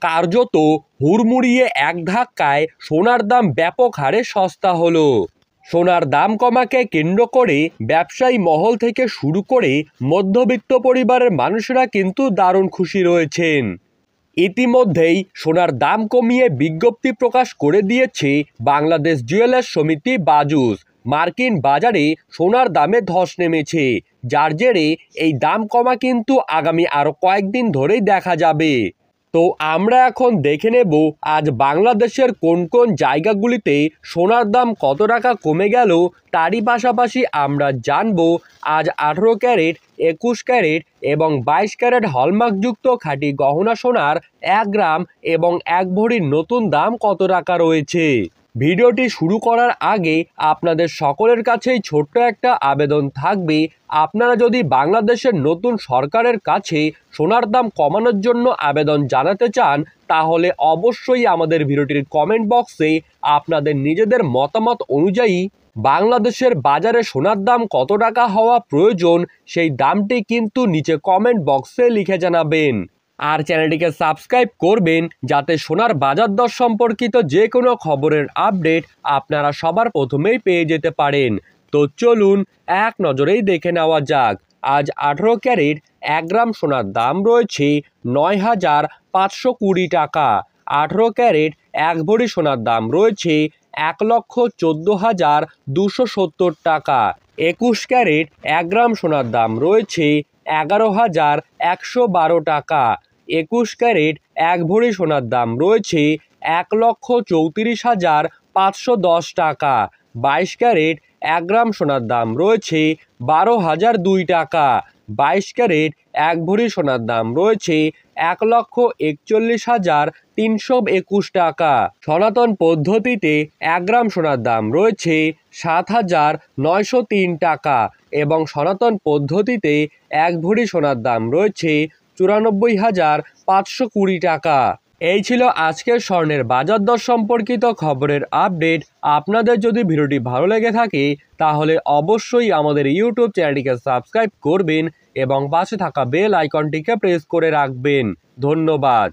কার্যত হুড়মুড়িয়ে এক ধাক্কায় সোনার দাম ব্যাপক হারে সস্তা হলো। সোনার দাম কমাকে কেন্দ্র করে ব্যবসায়ী মহল থেকে শুরু করে মধ্যবিত্ত পরিবারের মানুষরা কিন্তু দারুণ খুশি রয়েছেন। ইতিমধ্যেই সোনার দাম কমিয়ে বিজ্ঞপ্তি প্রকাশ করে দিয়েছে বাংলাদেশ জুয়েলার্স সমিতি বাজুস। মার্কিন বাজারে সোনার দামে ধস নেমেছে, যার জেরে এই দাম কমা কিন্তু আগামী আরও কয়েকদিন ধরেই দেখা যাবে। তো আমরা এখন দেখে নেব আজ বাংলাদেশের কোন কোন জায়গাগুলিতে সোনার দাম কত টাকা কমে গেল। তারই পাশাপাশি আমরা জানব আজ 18 ক্যারেট, 21 ক্যারেট এবং 22 ক্যারেট হলমার্কযুক্ত খাঁটি গহনা সোনার 1 গ্রাম এবং 1 ভরির নতুন দাম কত টাকা রয়েছে। ভিডিওটি শুরু করার আগে আপনাদের সকলের কাছেই ছোট্ট একটা আবেদন থাকবে, আপনারা যদি বাংলাদেশের নতুন সরকারের কাছে সোনার দাম কমানোর জন্য আবেদন জানাতে চান, তাহলে অবশ্যই আমাদের ভিডিওটির কমেন্ট বক্সে আপনাদের নিজেদের মতামত অনুযায়ী বাংলাদেশের বাজারে সোনার দাম কত টাকা হওয়া প্রয়োজন সেই দামটি কিন্তু নিচে কমেন্ট বক্সে লিখে জানাবেন। আর চ্যানেলটিকে সাবস্ক্রাইব করবেন যাতে সোনার বাজার দর সম্পর্কিত যে কোনো খবরের আপডেট আপনারা সবার প্রথমেই পেয়ে যেতে পারেন। তো চলুন এক নজরেই দেখে নেওয়া যাক। আজ 18 ক্যারেট 1 গ্রাম সোনার দাম রয়েছে 9,520 টাকা। 18 ক্যারেট 1 ভরি সোনার দাম রয়েছে 1,14,270 টাকা। 21 ক্যারেট 1 গ্রাম সোনার দাম রয়েছে 11,112 টাকা। 21 ক্যারেট 1 ভরি সোনার দাম রয়েছে 1,34,510 টাকা। 22 ক্যারেট 1 গ্রাম সোনার দাম রয়েছে 12,002 টাকা। 22 ক্যারেট 1 ভরি সোনার দাম রয়েছে 1,41,321 টাকা। সনাতন পদ্ধতিতে 1 গ্রাম সোনার দাম রয়েছে 7,903 টাকা এবং সনাতন পদ্ধতিতে 1 ভরি সোনার দাম রয়েছে 94,520 টাকা। এই ছিল আজকের স্বর্ণের বাজার দর সম্পর্কিত খবরের আপডেট। আপনাদের যদি ভিডিওটি ভালো লেগে থাকে তাহলে অবশ্যই আমাদের ইউটিউব চ্যানেলটিকে সাবস্ক্রাইব করবেন এবং পাশে থাকা বেল আইকনটিকে প্রেস করে রাখবেন। ধন্যবাদ।